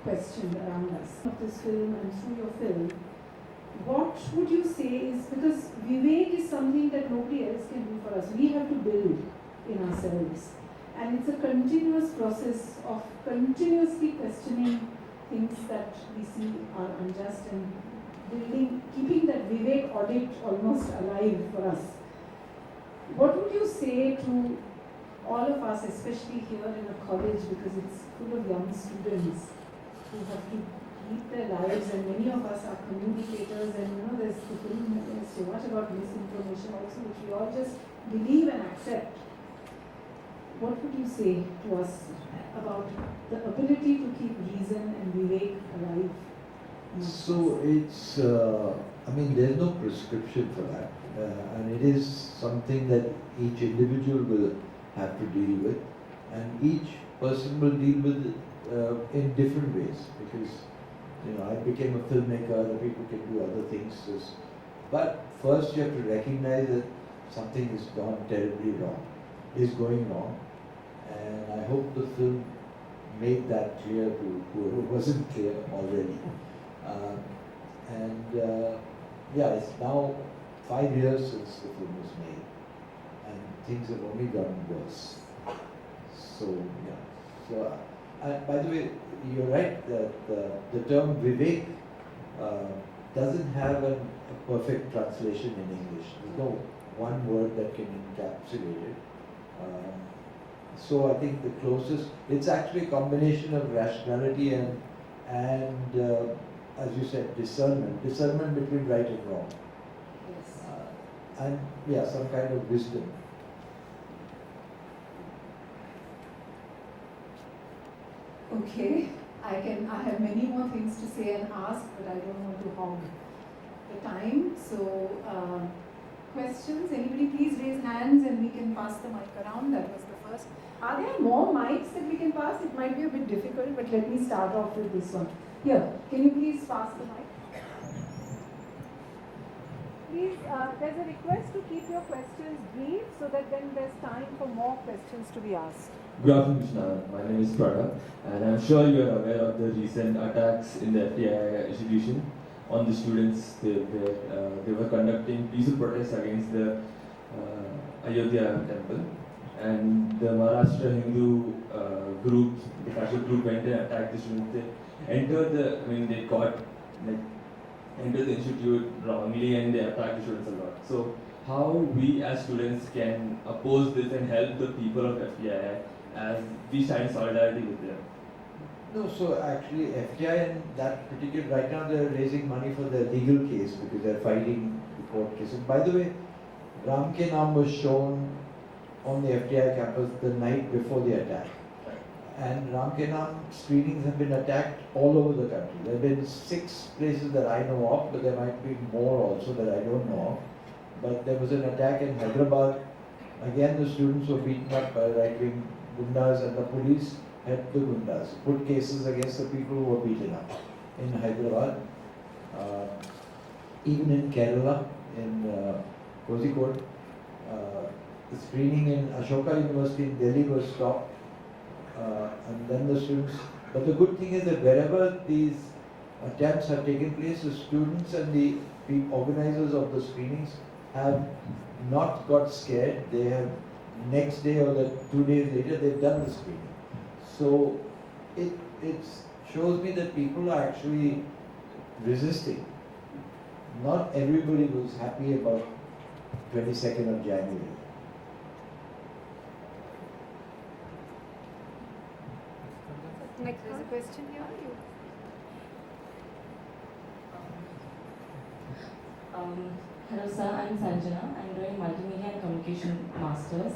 questioned around us. Of this film and through your film, what would you say is, because Vivek is something that nobody else can do for us. We have to build in ourselves. And it's a continuous process of continuously questioning things that we see are unjust and building, keeping that Vivek audit almost alive for us. What would you say to all of us, especially here in a college, because it's full of young students who have to lead their lives, and many of us are communicators, and there's the film, there's so much about misinformation also, which we all just believe and accept. What would you say to us about the ability to keep reason and Vivek alive? So it's, there's no prescription for that, and it is something that each individual will have to deal with, and each person will deal with it in different ways, because I became a filmmaker, other people can do other things. But first you have to recognize that something is gone terribly wrong, is going wrong, and I hope the film made that clear to whoever wasn't clear already. It's now 5 years since the film was made, and things have only gotten worse. By the way, you're right that the term Vivek doesn't have a perfect translation in English. There's no one word that can encapsulate it. So I think the closest, it's actually a combination of rationality and as you said, discernment between right and wrong. Yes. Some kind of wisdom. Okay, I have many more things to say and ask, but I don't want to hog the time. So, questions? Anybody please raise hands and we can pass the mic around. That was the first. Are there more mics that we can pass? It might be a bit difficult, but let me start off with this one. Here, can you please pass the mic? Please, there's a request to keep your questions brief so that then there's time for more questions to be asked. Good afternoon, Krishna. My name is Pranab, and I'm sure you are aware of the recent attacks in the FTI institution on the students. They were conducting peaceful protests against the Ayodhya temple, and the Maharashtra Hindu group, the fascist group, went and attacked the students. They entered the institute wrongly, and they attacked the students a lot. So, how we as students can oppose this and help the people of FTI as we stand in solidarity with them? No, so actually FTI and that particular, right now they're raising money for their legal case because they're fighting the court case. And by the way, Ram Ke Naam was shown on the FTI campus the night before the attack. And Ram Ke Naam screenings have been attacked all over the country. There have been 6 places that I know of, but there might be more also that I don't know of. But there was an attack in Hyderabad. Again, the students were beaten up by right-wing gundas, and the police helped the gundas, put cases against the people who were beaten up in Hyderabad. Even in Kerala, in Kozhikode, the screening in Ashoka University in Delhi was stopped. And then the students, but the good thing is that wherever these attempts have taken place, the students and the organizers of the screenings have not got scared. They have, next day or the 2 days later, they've done the screening. So it shows me that people are actually resisting. Not everybody was happy about 22nd of January. Next, there's a question here. Hello sir, I'm Sanjana. I'm doing Multimedia and Communication Masters.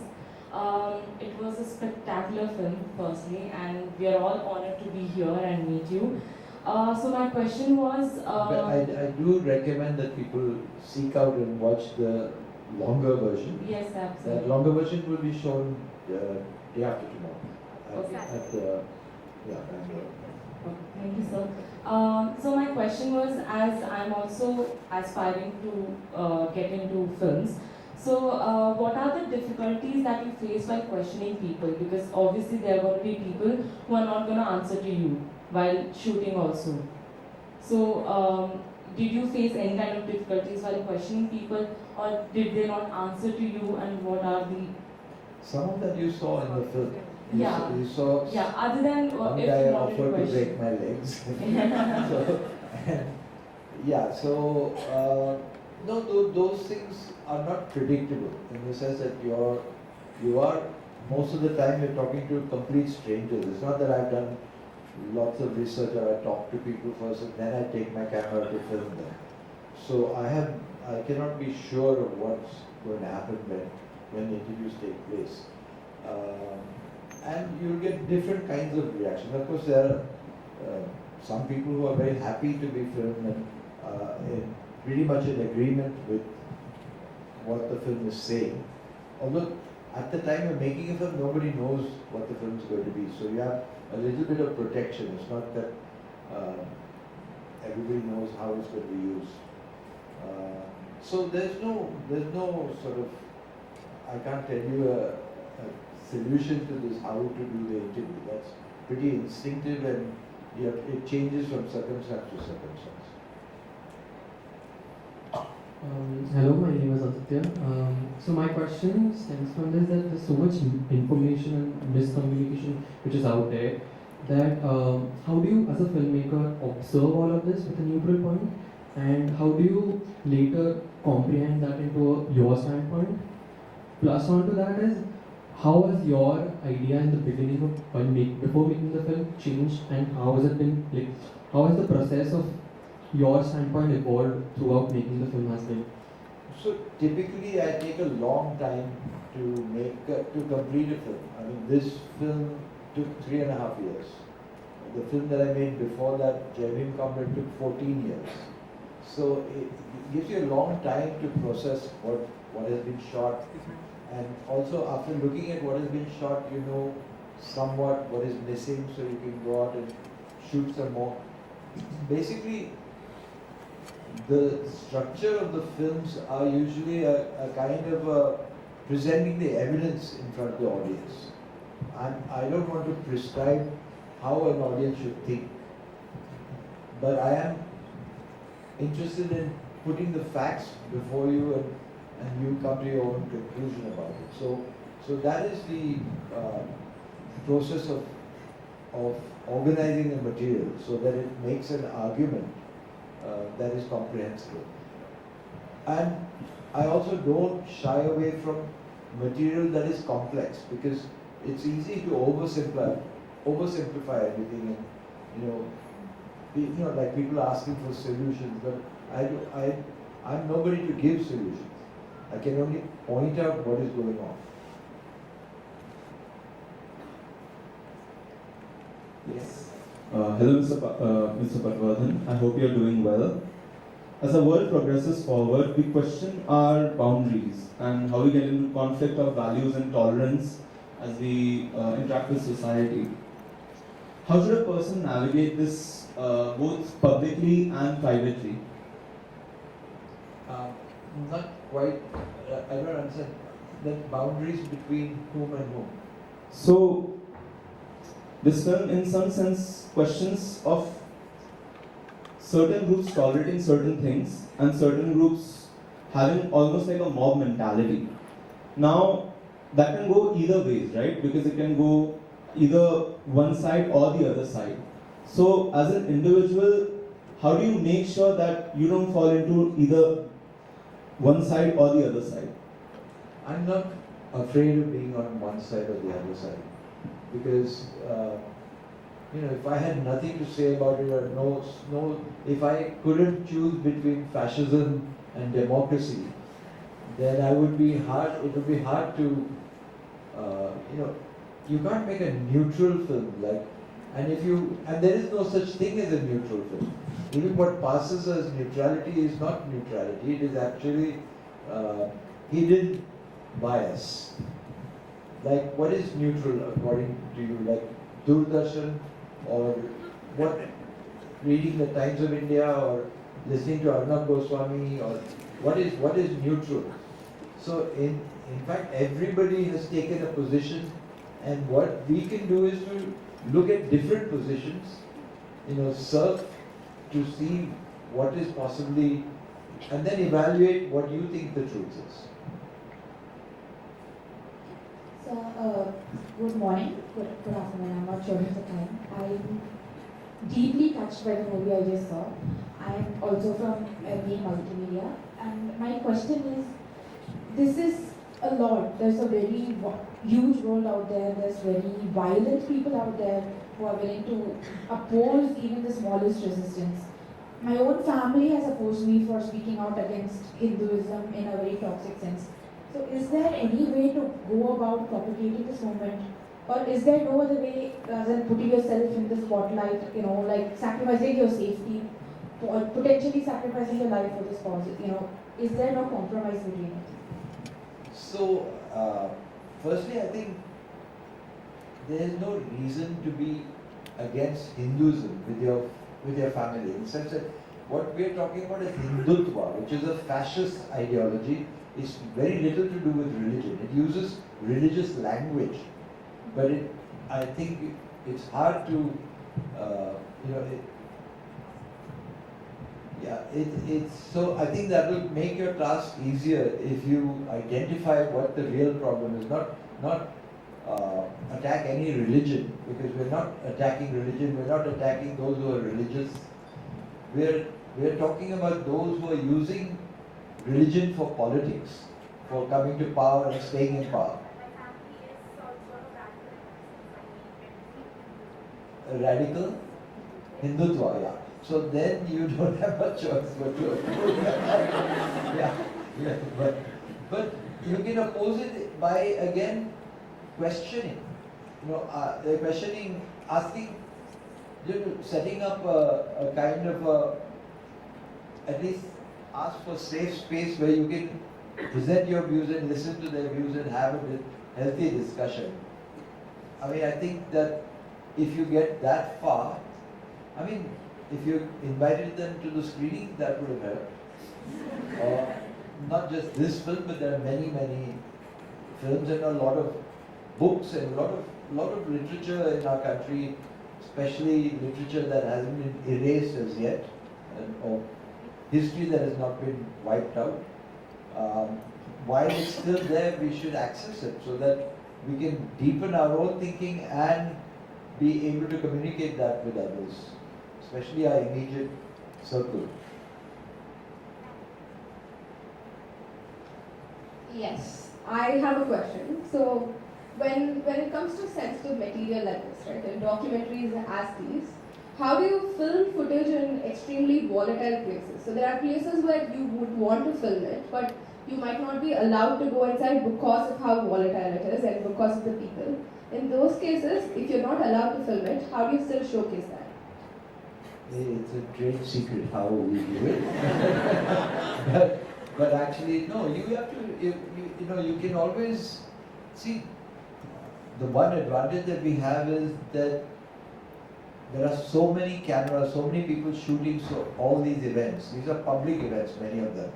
It was a spectacular film, firstly, and we are all honored to be here and meet you. So my question was... I do recommend that people seek out and watch the longer version. Yes, absolutely. That longer version will be shown day after tomorrow. Thank you, sir. So my question was, as I'm also aspiring to get into films, so what are the difficulties that you face while questioning people? Because obviously there are going to be people who are not going to answer to you. while shooting also. So, did you face any kind of difficulties while questioning people, or did they not answer to you? And what are the Some of that you saw in the film. You Yeah. saw, you saw yeah? Other than one if guy you wanted to offered to question. break my legs. So, and yeah, so no, those things are not predictable in the sense that you are most of the time you're talking to complete strangers. It's not that I've done lots of research or I talk to people first and then I take my camera to film them. So I cannot be sure of what's going to happen when the interviews take place. And you'll get different kinds of reactions. Of course, there are some people who are very happy to be filmed and pretty much in agreement with what the film is saying. Although at the time you're making a film, nobody knows what the film is going to be. So you have a little bit of protection. It's not that everybody knows how it's going to be used. So there's no sort of, I can't tell you a solution to this, how to do the interview. That's pretty instinctive and it changes from circumstance to circumstance. Hello, my name is Aditya. So my question stems from this that there's so much information and miscommunication which is out there that how do you as a filmmaker observe all of this with a neutral point, and how do you later comprehend that into your standpoint? Plus onto that is, how has your idea in the beginning of before making the film changed, and how has it been like, how has the process of your standpoint evolved throughout making the film as well? So typically I take a long time to complete a film. I mean, this film took 3.5 years. The film that I made before that, Jevim Kamran, took 14 years. So it gives you a long time to process what has been shot. And also after looking at what has been shot, you know somewhat what is missing, so you can go out and shoot some more. Basically, the structure of the films are usually a kind of presenting the evidence in front of the audience. I don't want to prescribe how an audience should think, but I am interested in putting the facts before you and you come to your own conclusion about it. So that is the process of organizing the material so that it makes an argument that is comprehensible. And I also don't shy away from material that is complex, because it's easy to oversimplify everything, and like people are asking for solutions, but I'm nobody to give solutions. I can only point out what is going on. Yes. Hello, Mr. Patwardhan. I hope you're doing well. As the world progresses forward, we question our boundaries and how we get into conflict of values and tolerance as we interact with society. How should a person navigate this both publicly and privately? Not quite. I don't understand the boundaries between whom and whom. So, this film, in some sense, questions of certain groups tolerating certain things and certain groups having almost like a mob mentality. Now, that can go either ways, right? Because it can go either one side or the other side. So, as an individual, how do you make sure that you don't fall into either one side or the other side? I'm not afraid of being on one side or the other side, because if I had nothing to say about it, or if I couldn't choose between fascism and democracy, then it would be hard to, you can't make a neutral film and there is no such thing as a neutral film. Even what passes as neutrality is not neutrality, it is actually hidden bias. Like, what is neutral according to you? Like Doordarshan, or what? Reading the Times of India, or listening to Arnab Goswami, or what is neutral? So in fact, everybody has taken a position, and what we can do is to look at different positions surf to see what is possibly, and then evaluate what you think the truth is. So, good morning, good afternoon, I'm not sure of the time. I'm deeply touched by the movie I just saw. I'm also from MA Multimedia, and my question is, this is a lot. There's a very huge world out there, there's very violent people out there who are willing to oppose even the smallest resistance. My own family has opposed me for speaking out against Hinduism in a very toxic sense. So is there any way to go about propagating this movement? Or is there no other way rather than putting yourself in the spotlight, like sacrificing your safety, or potentially sacrificing your life for this cause? Is there no compromise between it? So, firstly, I think there is no reason to be against Hinduism with your family. In the sense that what we are talking about is Hindutva, which is a fascist ideology. It's very little to do with religion. It uses religious language, but I think it's hard to, it's so. I think that will make your task easier if you identify what the real problem is. Not attack any religion, because we're not attacking religion. We're not attacking those who are religious. We're talking about those who are using religion for politics, for coming to power and staying in power. A radical Hindutva, yeah. So then you don't have a choice but to oppose that. yeah. But you can oppose it by again questioning. Questioning, asking, setting up a kind of at least ask for safe space where you can present your views and listen to their views and have a healthy discussion. I mean, I think that if you get that far, if you invited them to the screening, that would have helped. Not just this film, but there are many, many films and a lot of books and a lot of literature in our country, especially literature that hasn't been erased as yet, or history that has not been wiped out. While it's still there, we should access it so that we can deepen our own thinking and be able to communicate that with others, especially our immediate circle. Yes, I have a question. So, when it comes to sensitive material like this, right, and documentaries as these, how do you film footage in extremely volatile places? So there are places where you would want to film it, but you might not be allowed to go inside because of how volatile it is and because of the people. In those cases, if you're not allowed to film it, how do you still showcase that? It's a trade secret how we do it. but actually, no, you have to, you can always see, the one advantage that we have is that there are so many cameras, so many people shooting all these events. These are public events, many of them.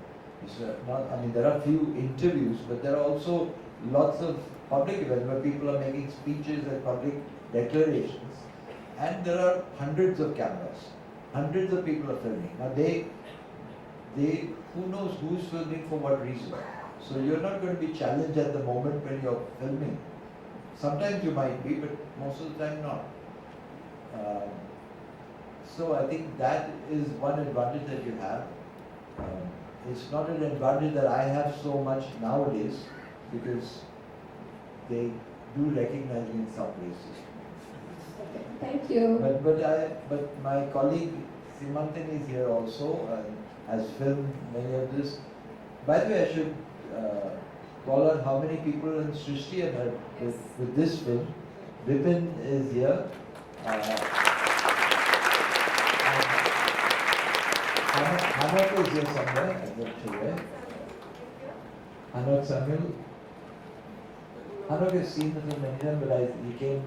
There are few interviews, but there are also lots of public events where people are making speeches and public declarations. And there are hundreds of cameras. Hundreds of people are filming. Now who knows who's filming for what reason. So you're not going to be challenged at the moment when you're filming. Sometimes you might be, but most of the time not. So I think that is one advantage that you have. It's not an advantage that I have so much nowadays, because they do recognize me in some places. Okay, thank you. But my colleague Simantan is here also and has filmed many of this. By the way, I should call out how many people in Srishti have met with this film. Vipin is here. Anand is here somewhere. I'm not sure where. Anand Samuel. Anand has seen the film many times, but he came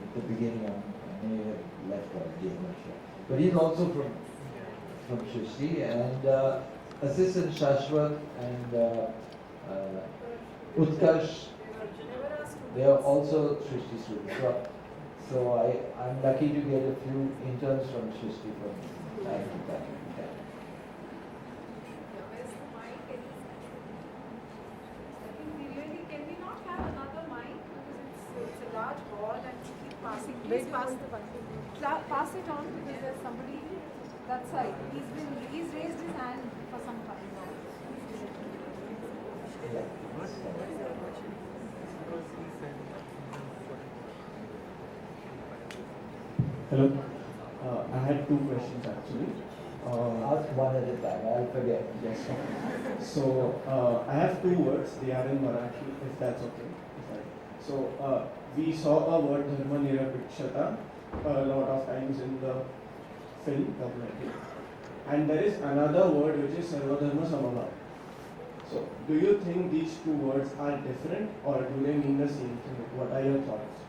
at the beginning. I may have left already, I'm not sure. But he's also from Srishti, and Assistant Shashwat and Utkarsh, they are also Srishti students. So I'm lucky to get a few interns from Shristi from time to time. Yeah. Where's the mic? I think can we not have another mic because it's a large hall and we keep passing. Please pass pass it on because there's somebody that side. He's raised his hand for some time now. Hello. I had two questions actually. Ask one at a time, I'll forget. Yes. So I have two words. They are in Marathi, if that's okay. So we saw a word dharma nirapekshata a lot of times in the film documentary, and there is another word which is sarvadharma samabhav. So do you think these two words are different or do they mean the same thing? What are your thoughts?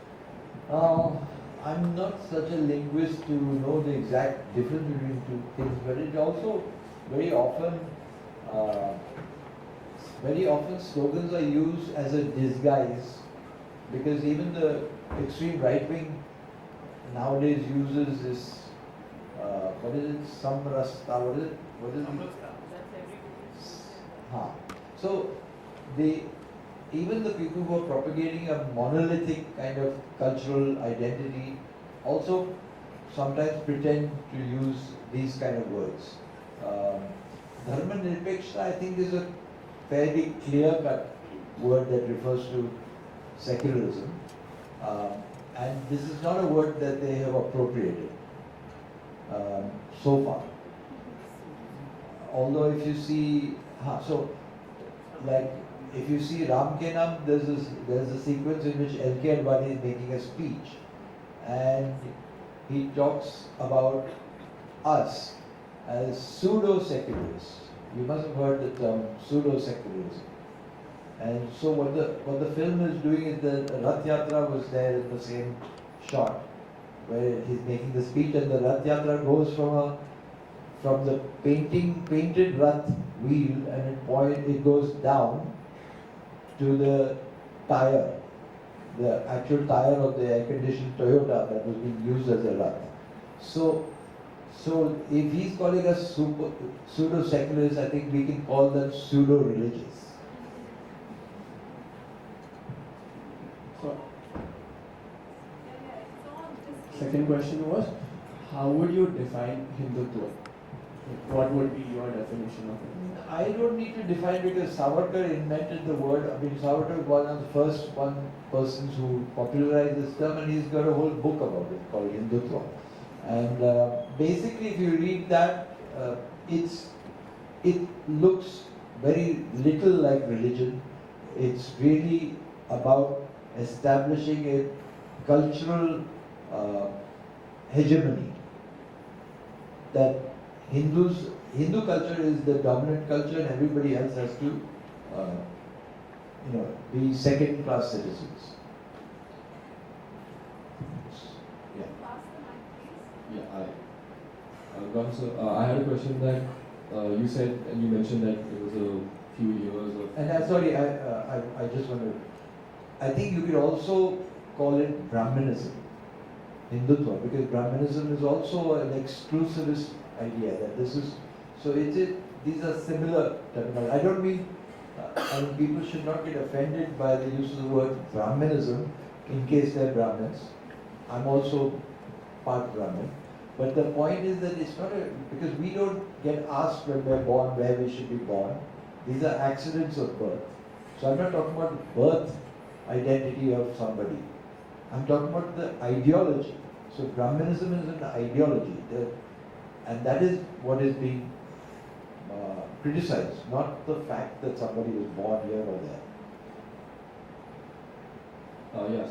I'm not such a linguist to know the exact difference between two things, but it also very often slogans are used as a disguise, because even the extreme right wing nowadays uses this what is it, samrasta, what is it? So even the people who are propagating a monolithic kind of cultural identity also sometimes pretend to use these kind of words. Dharma nirapekshata, I think, is a fairly clear-cut word that refers to secularism, and this is not a word that they have appropriated so far. Although if you see, if you see Ram Ke Naam, there's a sequence in which L.K. Advani is making a speech, and he talks about us as pseudo-secularists. You must have heard the term pseudo-secularism. And so what the film is doing is the Rath Yatra was there in the same shot where he's making the speech, and the Rath Yatra goes from the painted Rath wheel, and it goes down to the tire, the actual tire of the air-conditioned Toyota that was being used as a Rath. So if he's calling us pseudo-secularists, I think we can call them pseudo-religious. So, second question was, how would you define Hindutva? What would be your definition of it? I don't need to define, because Savarkar invented the word. I mean, Savarkar was one of the first persons who popularized this term, and he's got a whole book about it called Hindutva. And basically, if you read that, it looks very little like religion. It's really about establishing a cultural hegemony that Hindu culture is the dominant culture, and everybody else has to, be second-class citizens. Yeah. Yeah, I had a question that you mentioned that it was a few years of. And I just want to. I think you could also call it Brahmanism, Hindutva, because Brahmanism is also an exclusivist idea that this is. So these are similar terminology. I don't mean, people should not get offended by the use of the word Brahmanism in case they're Brahmins. I'm also part Brahmin. But the point is that it's not because we don't get asked when we're born where we should be born. These are accidents of birth. So I'm not talking about birth identity of somebody. I'm talking about the ideology. So Brahmanism is an ideology. And that is what is being criticized, not the fact that somebody was born here or there.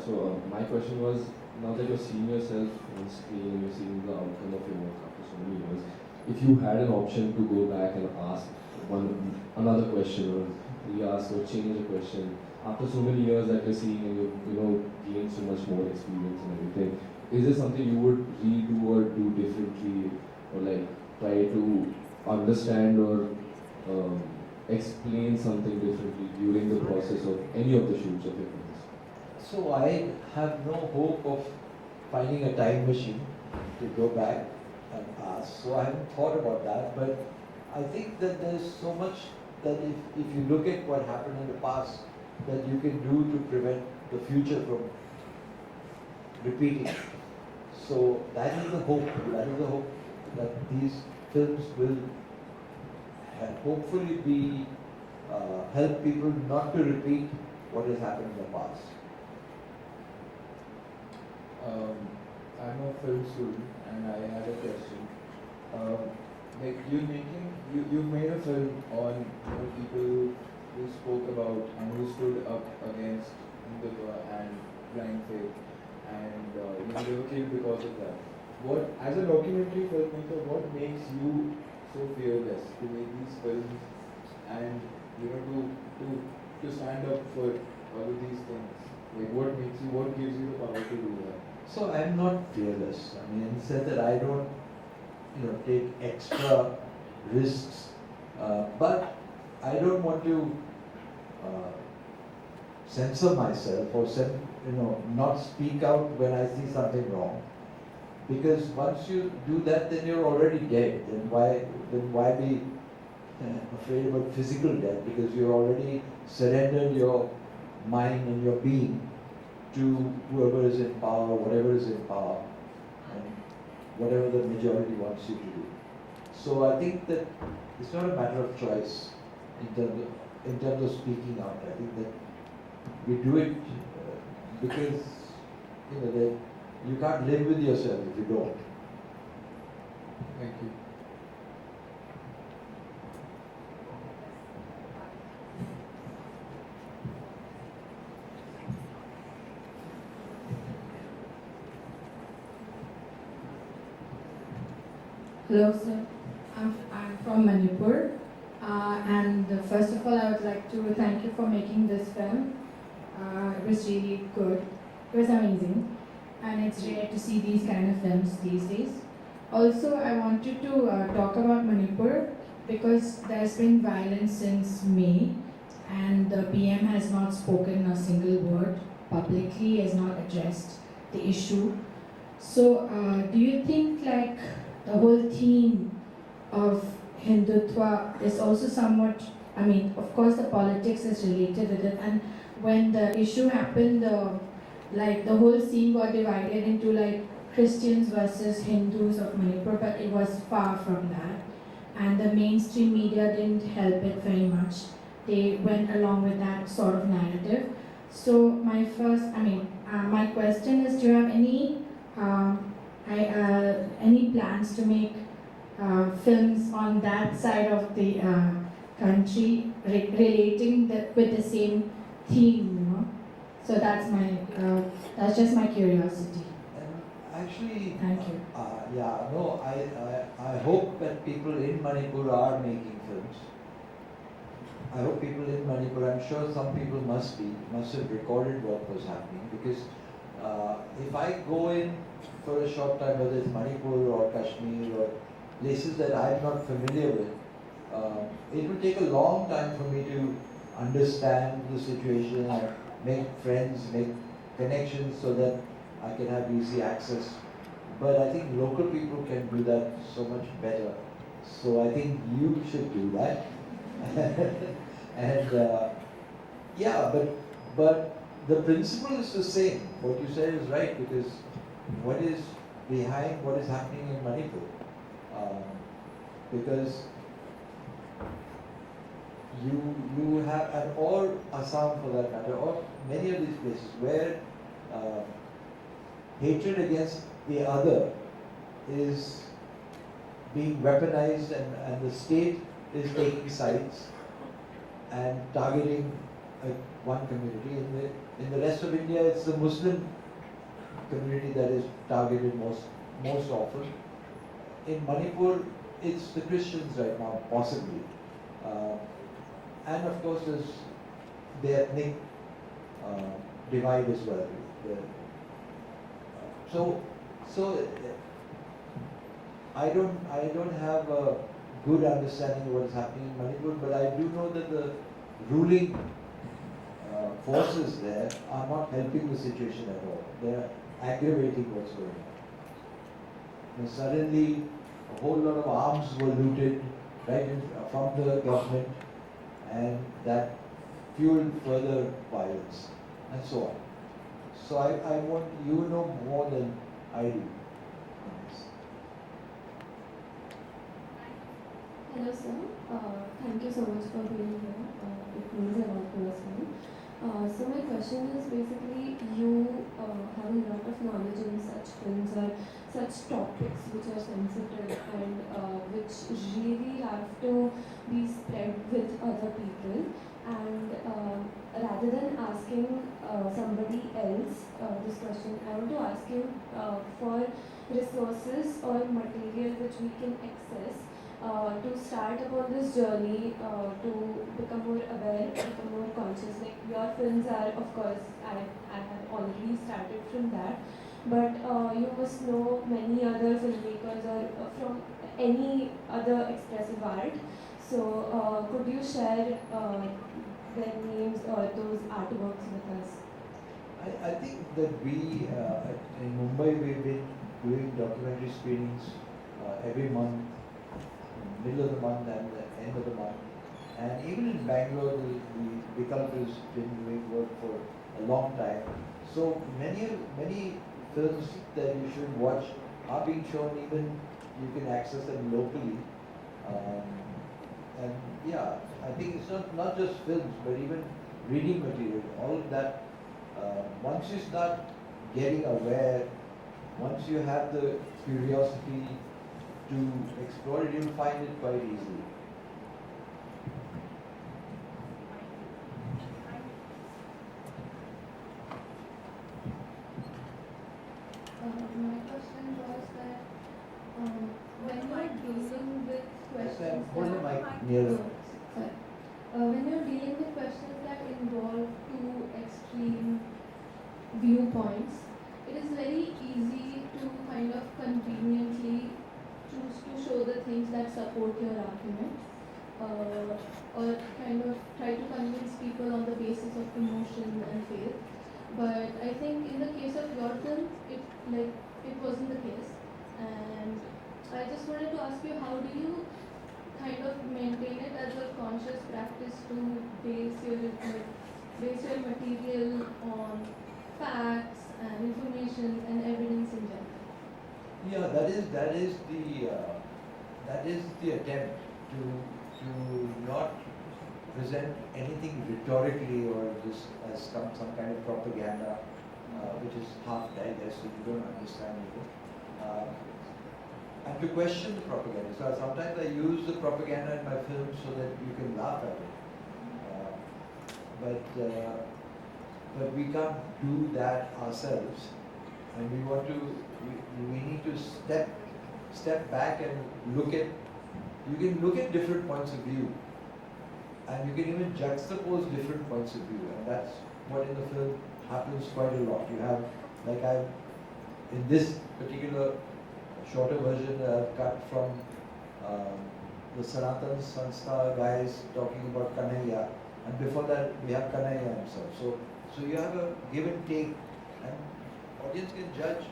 So my question was, now that you're seeing yourself on screen and you're seeing the outcome of your work after so many years, if you had an option to go back and ask another question, or re-ask or change a question, after so many years that you're seeing and you've gained so much more experience and everything, is there something you would redo or do differently, or like try to understand or explain something differently during the process of any of the shoots of your films? So I have no hope of finding a time machine to go back and ask. So I haven't thought about that, but I think that there's so much that if you look at what happened in the past, that you can do to prevent the future from repeating. So that is the hope. That is the hope that these films will hopefully be help people not to repeat what has happened in the past. I'm a film student and I had a question. Like you made a film on people who spoke about and who stood up against Hindutva and blind faith, and they were killed because of that. What, as a documentary filmmaker, what makes you so fearless to make these films and to stand up for all of these things? Like what gives you the power to do that? So I'm not fearless. I mean, in the sense that I don't, take extra risks, but I don't want to censor myself or not speak out when I see something wrong. Because once you do that, then you're already dead. Then why be afraid about physical death? Because you're already surrendered your mind and your being to whoever is in power, whatever is in power, and whatever the majority wants you to do. So I think that it's not a matter of choice in terms of speaking out. I think that we do it because that you can't live with yourself if you don't. Thank you. Hello, sir. I'm from Manipur. And first of all, I would like to thank you for making this film. It was really good. It was amazing. And it's rare to see these kind of films these days. Also, I wanted to talk about Manipur because there's been violence since May, and the PM has not spoken a single word publicly, has not addressed the issue. So, do you think like the whole theme of Hindutva is also somewhat, I mean, of course the politics is related with it, and when the issue happened, the whole scene got divided into like Christians versus Hindus of Manipur, but it was far from that. And the mainstream media didn't help it very much. They went along with that sort of narrative. So my question is, do you have any plans to make films on that side of the country relating with the same theme, So that's just my curiosity. Actually, thank you. I hope that people in Manipur are making films. I hope people in Manipur, I'm sure some people must have recorded what was happening, because if I go in for a short time, whether it's Manipur or Kashmir or places that I'm not familiar with, it will take a long time for me to understand the situation and make friends, make connections so that I can have easy access. But I think local people can do that so much better. So I think you should do that. And but the principle is the same. What you said is right, because what is behind what is happening in Manipur? Because you have, and or Assam for that matter, or many of these places where hatred against the other is being weaponized, and the state is taking sides and targeting one community. In the rest of India, it's the Muslim community that is targeted most often. In Manipur, it's the Christians right now, possibly. And of course, there's the ethnic divide as well. So I don't have a good understanding of what is happening in Manipur, but I do know that the ruling forces there are not helping the situation at all. aggravating what's going on. And suddenly, a whole lot of arms were looted from the government, and that fueled further violence, and so on. So I want you know more than I do on this. Hello sir, thank you so much for being here. It means a lot to us. So my question is basically you have a lot of knowledge in such films or such topics which are sensitive and which really have to be spread with other people, and rather than asking somebody else this question, I want to ask you for resources or material which we can access to start upon this journey to become more aware, become more conscious. Like your films are, of course, I have already started from that, but you must know many other filmmakers or from any other expressive art. So could you share their names or those artworks with us? I think that we in Mumbai we've been doing documentary screenings every month, middle of the month and the end of the month. And even in Bangalore, the Vikalp has been doing work for a long time. So many films that you should watch are being shown, even you can access them locally. And yeah, I think it's not just films, but even reading material, all of that. Once you start getting aware, once you have the curiosity to explore it, you'll find it quite easily. My question was that when you're dealing with questions Hold the mic that nearer. sorry. When you're dealing with questions that involve two extreme viewpoints, it is very easy to kind of conveniently choose to show the things that support your argument, or kind of try to convince people on the basis of emotion and faith. But I think in the case of your film, it wasn't the case, and I just wanted to ask you, how do you kind of maintain it as a conscious practice to base your material on facts and information and evidence in general? Yeah, that is the attempt to not present anything rhetorically or just as some kind of propaganda, which is half digested, so you don't understand it. And to question the propaganda. So sometimes I use the propaganda in my films so that you can laugh at it. But we can't do that ourselves, and we need to step back and look at. You can look at different points of view, and you can even juxtapose different points of view, and that's what in the film happens quite a lot. You have, in this particular shorter version I've cut from the Sanatan Sanstha guys talking about Kanhaiya, and before that we have Kanhaiya himself. So you have a give and take, and audience can judge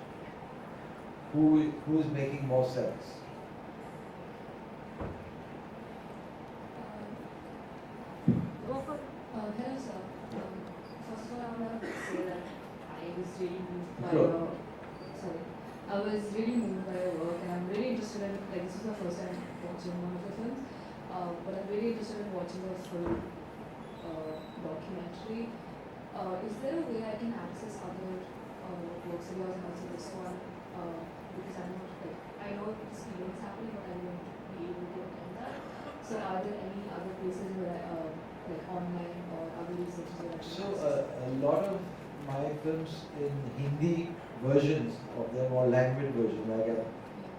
who is making more sense. Hello sir. First of all, I want to say that I was really moved by Sure. your I was really moved by your work, and I'm really interested in, this is my first time watching one of your films, but I'm really interested in watching the full documentary. Is there a way I can access other works of yours and also this one? Because I'm not, I know the screenings happening, but I won't be able to attend that. So are there any other places where online or other resources where I can So access? a lot of my films in Hindi versions of them, or language version,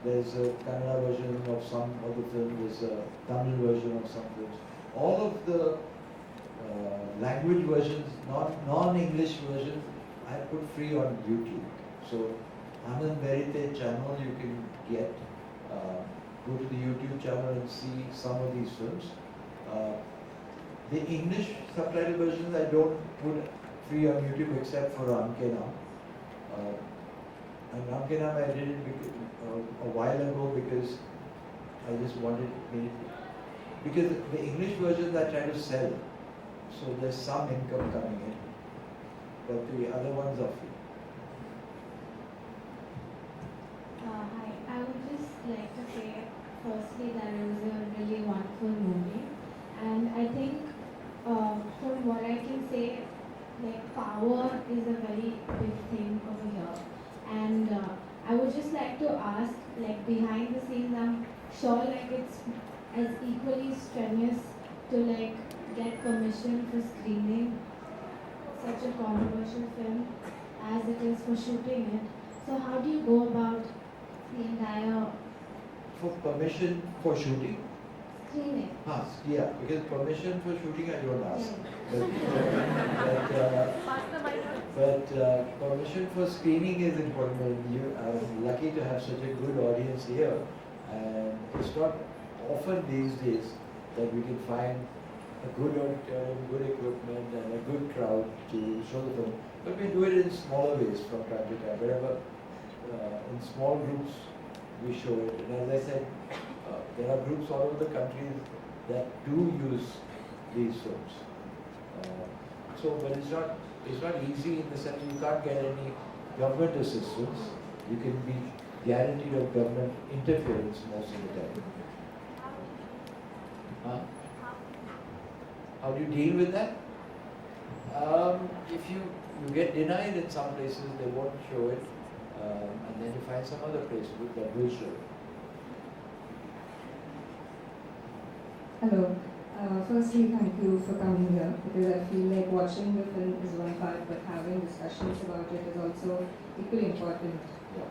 there's a Kannada version of some of the films, there's a Tamil version of some films. All of the language versions, non-English versions, I put free on YouTube. So Anand Verite channel you can get. Go to the YouTube channel and see some of these films. The English subtitle versions I don't put free on YouTube except for Ramke now. And Ramkinam I did it a while ago because I just wanted it, because the English versions I try to sell, so there's some income coming in, but the other ones are free. Hi, I would just like to say firstly that it was a really wonderful movie, and I think from what I can say, like power is a very big thing over here, and I would just like to ask, like behind the scenes, I'm sure like it's as equally strenuous to like get permission for screening such a controversial film as it is for shooting it. So how do you go about the entire For permission for shooting? screening? Yeah, because permission for shooting I don't ask. But permission for screening is important. And I'm lucky to have such a good audience here, and it's not often these days that we can find a good auditorium, good equipment, and a good crowd to show the film. But we do it in smaller ways from time to time. Wherever in small groups we show it. And as I said, there are groups all over the country that do use these films. But it's not easy in the sense you can't get any government assistance. You can be guaranteed of government interference most of the time. How do you deal with that? If you get denied in some places, they won't show it, and then you find some other place that will show it. Hello. Firstly, thank you for coming here, because I feel like watching the film is one part, but having discussions about it is also equally important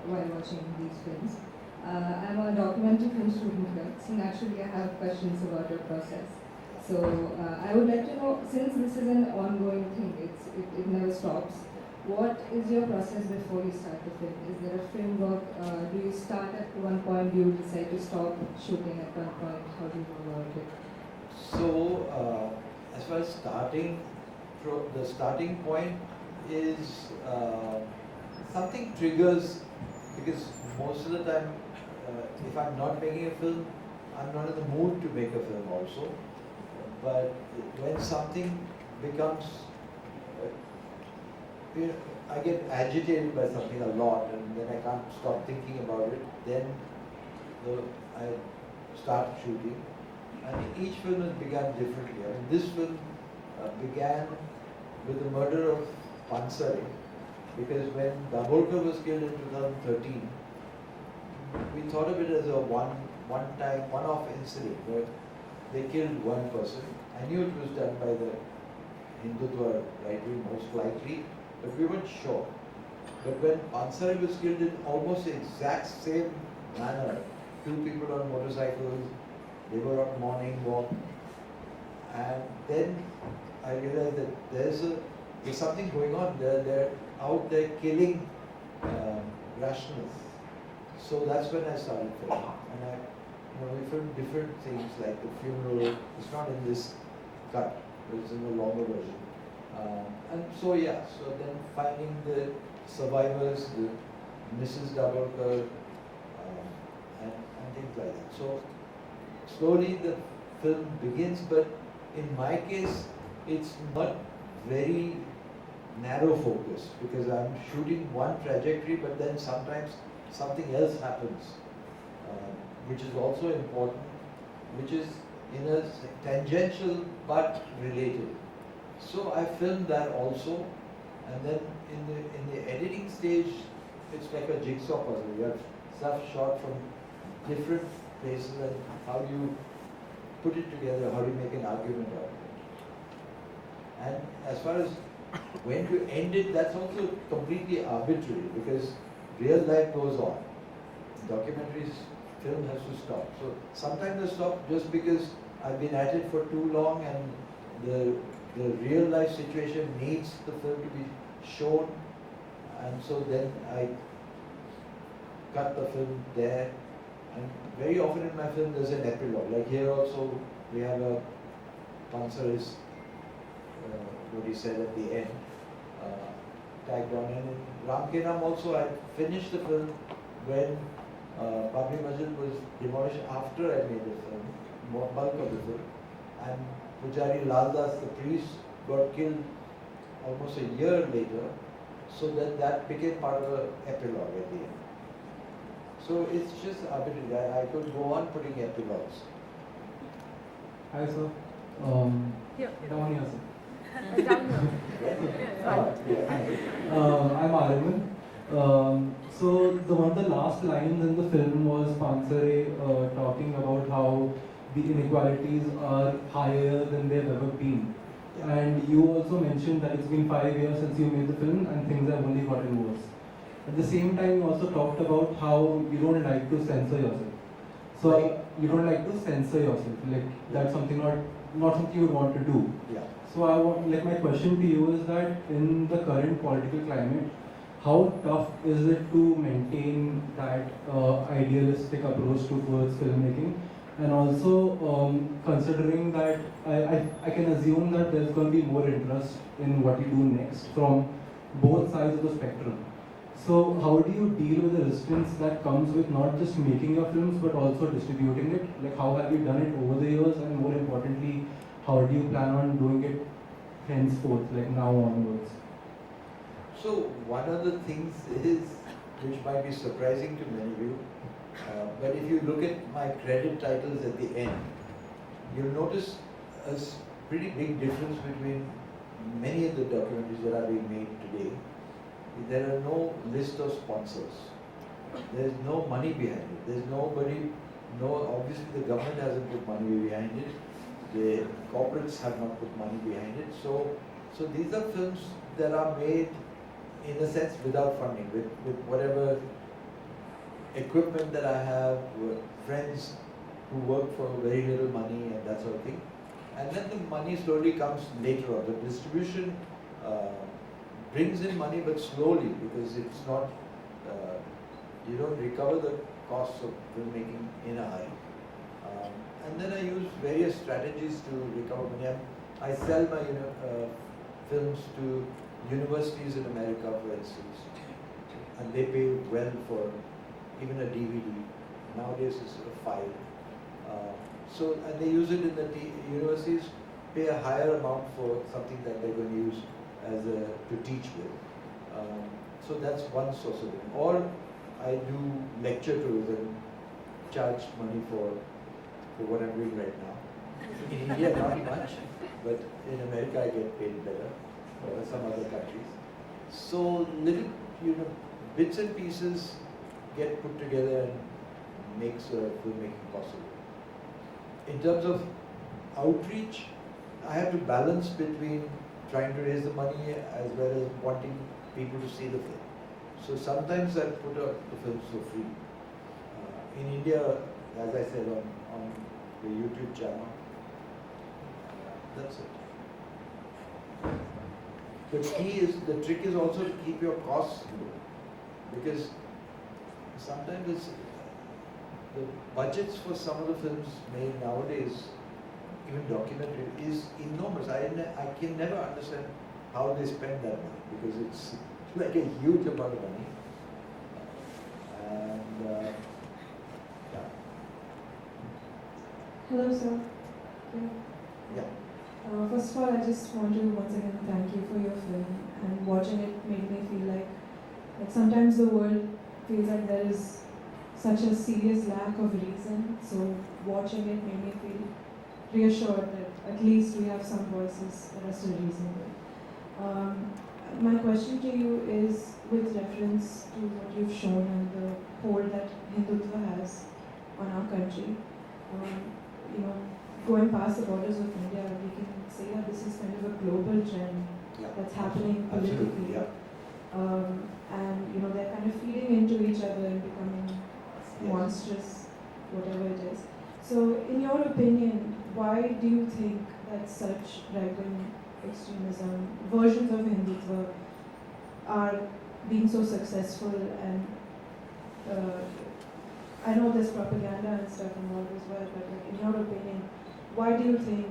while watching these films. I'm a documentary film student here, so naturally I have questions about your process. So I would like to know, since this is an ongoing thing, it never stops, what is your process before you start the film? Is there a framework? Do you start at one point? Do you decide to stop shooting at one point? How do you go about it? So, as far as the starting point is something triggers, because most of the time, if I'm not making a film, I'm not in the mood to make a film also. But when something becomes, I get agitated by something a lot, and then I can't stop thinking about it, then I start shooting. And each film has begun differently. I mean, this film began with the murder of Pansari, because when Dabholkar was killed in 2013, we thought of it as a one-off incident where they killed one person. I knew it was done by the Hindutva right wing most likely, but we weren't sure. But when Pansari was killed in almost the exact same manner, two people on motorcycles, they were on morning walk, and then I realized that there's something going on. They're out there killing rationalists. So that's when I started filming, and we filmed different things like the funeral. It's not in this cut, but it's in the longer version. And so then finding the survivors, the Mrs. Dabholkar, and things like that. So slowly the film begins, but in my case, it's not very narrow focus, because I'm shooting one trajectory, but then sometimes something else happens, which is also important, which is in a tangential but related. So I filmed that also, and then in the editing stage, it's like a jigsaw puzzle. You have stuff shot from different places, and how do you put it together? How do you make an argument out of it? And as far as when to end it, that's also completely arbitrary, because real life goes on. Documentaries, film has to stop. So sometimes they stop just because I've been at it for too long, and the real life situation needs the film to be shown, and so then I cut the film there. And very often in my film there's an epilogue. Like here also we have a Pansari's what he said at the end. tagged on. And in Ram Ke Naam also, I finished the film when Babri Masjid was demolished after I made the film, bulk of the film. And Pujari Lal Das, the priest, got killed almost a year later. So that became part of the epilogue at the end. So it's just arbitrary. I could go on putting epilogues. Hi, sir. Down here, sir. I'm Anand. So one of the last lines in the film was Pansare talking about how the inequalities are higher than they've ever been. And you also mentioned that it's been 5 years since you made the film and things have only gotten worse. At the same time, you also talked about how you don't like to censor yourself. So you don't like to censor yourself. Like that's something not something you would want to do. Yeah. So my question to you is that in the current political climate, how tough is it to maintain that idealistic approach towards filmmaking? And also considering that I can assume that there's going to be more interest in what you do next from both sides of the spectrum. So how do you deal with the resistance that comes with not just making your films but also distributing it? Like how have you done it over the years, and more importantly, how do you plan on doing it henceforth, like now onwards? So one of the things is, which might be surprising to many of you, but if you look at my credit titles at the end, you'll notice a pretty big difference between many of the documentaries that are being made today. There are no list of sponsors. There's no money behind it. There's nobody, obviously the government hasn't put money behind it. The corporates have not put money behind it. So these are films that are made in a sense without funding, with whatever equipment that I have, with friends who work for very little money and that sort of thing. And then the money slowly comes later on. The distribution brings in money, but slowly, because it's not, you don't recover the costs of filmmaking in a hurry. And then I use various strategies to recover money. I sell my films to universities in America, for instance, and they pay well for even a DVD. Nowadays it's a file. And they use it in the universities, pay a higher amount for something that they're going to use to teach with. So that's one source of income. Or I do lecture tours and charge money for what I'm doing right now. In India, not much, but in America I get paid better, or some other countries. So little, bits and pieces get put together and makes filmmaking possible. In terms of outreach, I have to balance between trying to raise the money as well as wanting people to see the film. So sometimes I put up the films for free. In India, as I said, on the YouTube channel, that's it. The trick is also to keep your costs low, because sometimes the budgets for some of the films made nowadays, even documentary, is enormous. I can never understand how they spend that money, because it's like a huge amount of money. And Hello, sir. Yeah. First of all, I just want to once again thank you for your film, and watching it made me feel like sometimes the world feels like there is such a serious lack of reason. So watching it made me feel reassured that at least we have some voices that are still reasonable. My question to you is with reference to what you've shown and the hold that Hindutva has on our country. Going past the borders of India, we can say that this is kind of a global trend that's happening politically. And they're kind of feeding into each other and becoming monstrous, whatever it is. So in your opinion, why do you think that such right-wing extremism, versions of Hindutva, are being so successful? And I know there's propaganda and stuff involved as well, but in your opinion, why do you think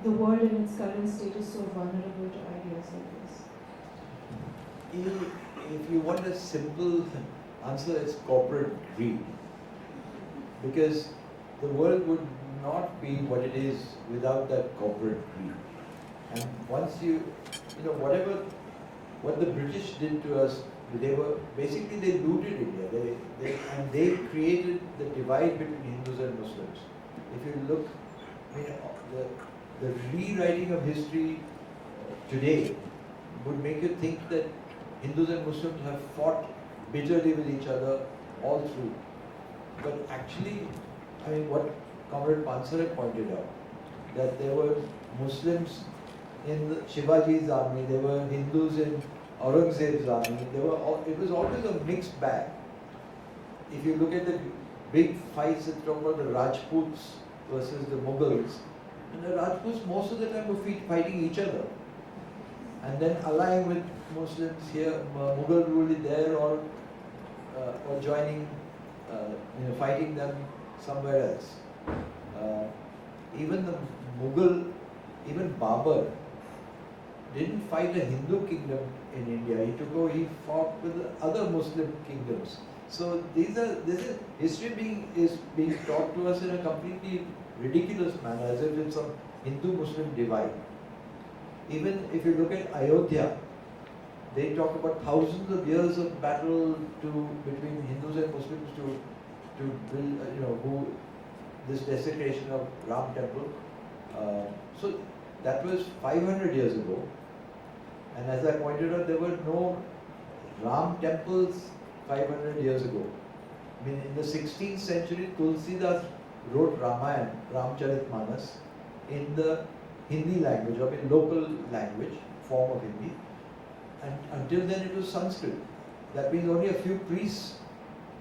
the world in its current state is so vulnerable to ideas like this? If you want a simple answer, it's corporate greed. Because the world would not be what it is without that corporate greed. And once what the British did to us, they looted India. They created the divide between Hindus and Muslims. If you look, the rewriting of history today would make you think that Hindus and Muslims have fought bitterly with each other all through. But actually, what Comrade Pansare pointed out, that there were Muslims in Shivaji's army, there were Hindus in Aurangzeb's army, it was always a mixed bag. If you look at the big fights that talk about the Rajputs versus the Mughals, and the Rajputs most of the time were fighting each other. And then allying with Muslims here, Mughal rule there, or joining, fighting them somewhere else. Even the Mughal, even Babur didn't fight a Hindu kingdom in India. He fought with the other Muslim kingdoms. So this is history is being taught to us in a completely ridiculous manner, as if it's a Hindu-Muslim divide. Even if you look at Ayodhya, they talk about thousands of years of battle between Hindus and Muslims to build, this desecration of Ram temple. So that was 500 years ago. And as I pointed out, there were no Ram temples 500 years ago. In the 16th century, Tulsidas wrote Ramayana, Ramcharitmanas, in the Hindi language, or in local language, form of Hindi. And until then it was Sanskrit. That means only a few priests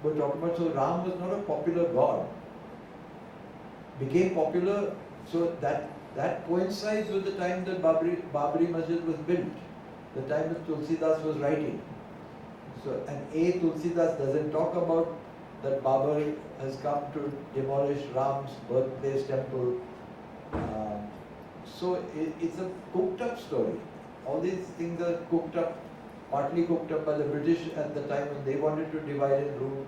were talking about. So Ram was not a popular god. Became popular, so that coincides with the time that Babri Masjid was built, the time that Tulsidas was writing. So, and Tulsidas doesn't talk about that Babur has come to demolish Ram's birthplace temple. So it's a cooked up story. All these things are cooked up, partly cooked up by the British at the time when they wanted to divide and rule,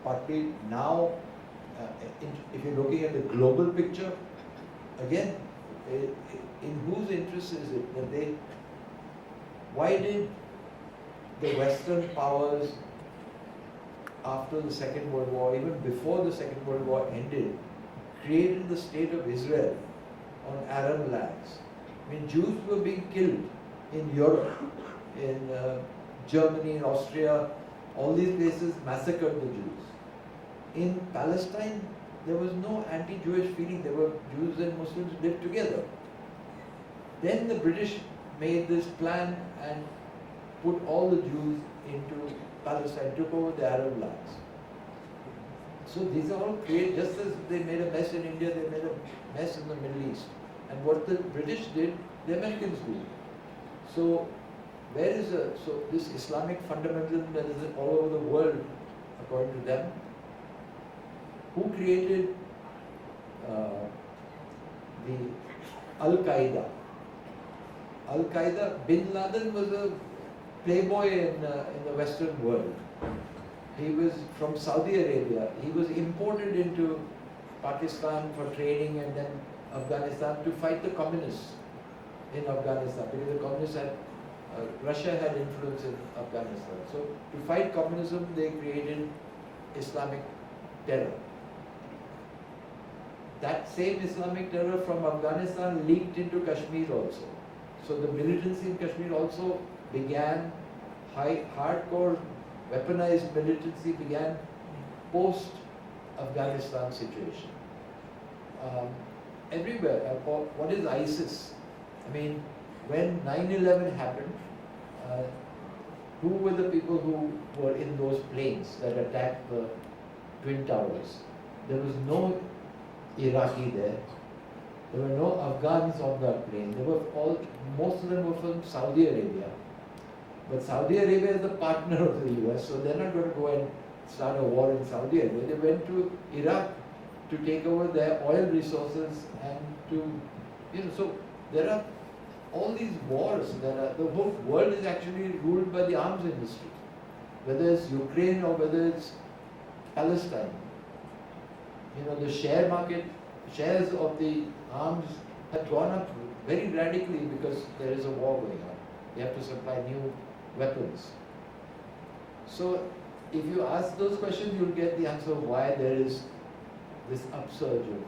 partly now. If you're looking at the global picture, again, in whose interest is it that why did the Western powers after the Second World War, even before the Second World War ended, created the state of Israel on Arab lands? Jews were being killed in Europe, in Germany, in Austria, all these places massacred the Jews. In Palestine, there was no anti-Jewish feeling. There were Jews and Muslims lived together. Then the British made this plan and put all the Jews into Palestine, took over the Arab lands. So these are all created, just as they made a mess in India, they made a mess in the Middle East. And what the British did, the Americans do. So this Islamic fundamentalism that is all over the world, according to them, who created the Al-Qaeda? Al-Qaeda, Bin Laden was a playboy in the Western world. He was from Saudi Arabia. He was imported into Pakistan for training and then Afghanistan to fight the communists in Afghanistan, because the communists Russia had influence in Afghanistan. So to fight communism, they created Islamic terror. That same Islamic terror from Afghanistan leaked into Kashmir also. So the militancy in Kashmir also began, hardcore weaponized militancy began post-Afghanistan situation. Everywhere. What is ISIS? When 9/11 happened, who were the people who were in those planes that attacked the Twin Towers? There was no Iraqi there. There were no Afghans on that plane. Most of them were from Saudi Arabia. But Saudi Arabia is the partner of the US, so they're not going to go and start a war in Saudi Arabia. They went to Iraq to take over their oil resources and so there are all these wars that are, the whole world is actually ruled by the arms industry, whether it's Ukraine or whether it's Palestine. You know, the share market, shares of the arms have gone up very radically because there is a war going on. They have to supply new weapons. So if you ask those questions, you'll get the answer of why there is this upsurge of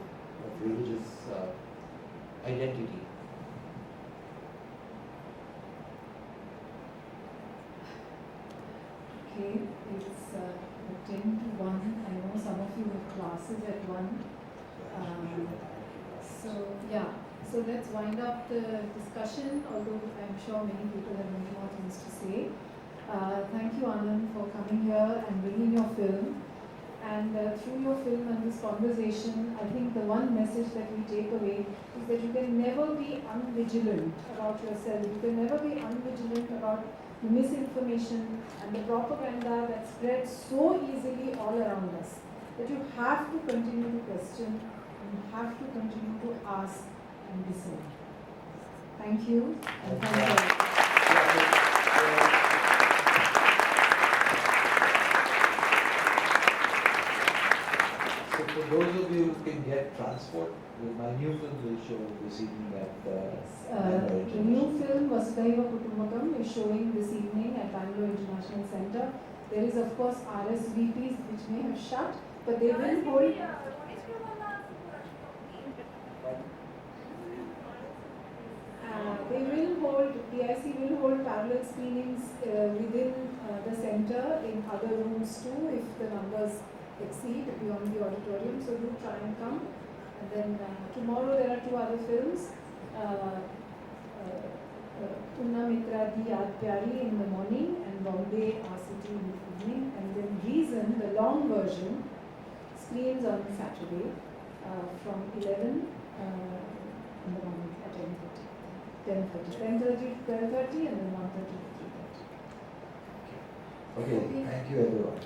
religious identity. Okay, it's 10 to 1. I know some of you have classes at 1. So let's wind up the discussion, although I'm sure many people have many more things to say. Thank you, Anand, for coming here and bringing your film. And through your film and this conversation, I think the one message that we take away is that you can never be unvigilant about yourself. You can never be unvigilant about the misinformation and the propaganda that spreads so easily all around us. That you have to continue to question and you have to continue to ask and discern. Thank you. And thank you. So for those of you who can get transport, my new film will show this evening at the new film Vasudhaiva Kutumbakam is showing this evening at Bangalore International Centre. There is of course RSVPs which may have shut, but they will hold. They will hold, PIC will hold parallel screenings within the centre in other rooms too if the numbers exceed beyond the auditorium. So do try and come. And then tomorrow there are 2 other films. Punna Mitra Di Yaad Pyari in the morning and Bombay RCT in the evening. And then Reason, the long version, screens on Saturday from 11 in the morning at 10:30. 10:30 to 12:30 and then 1:30 to 3:30. Okay, thank you everyone.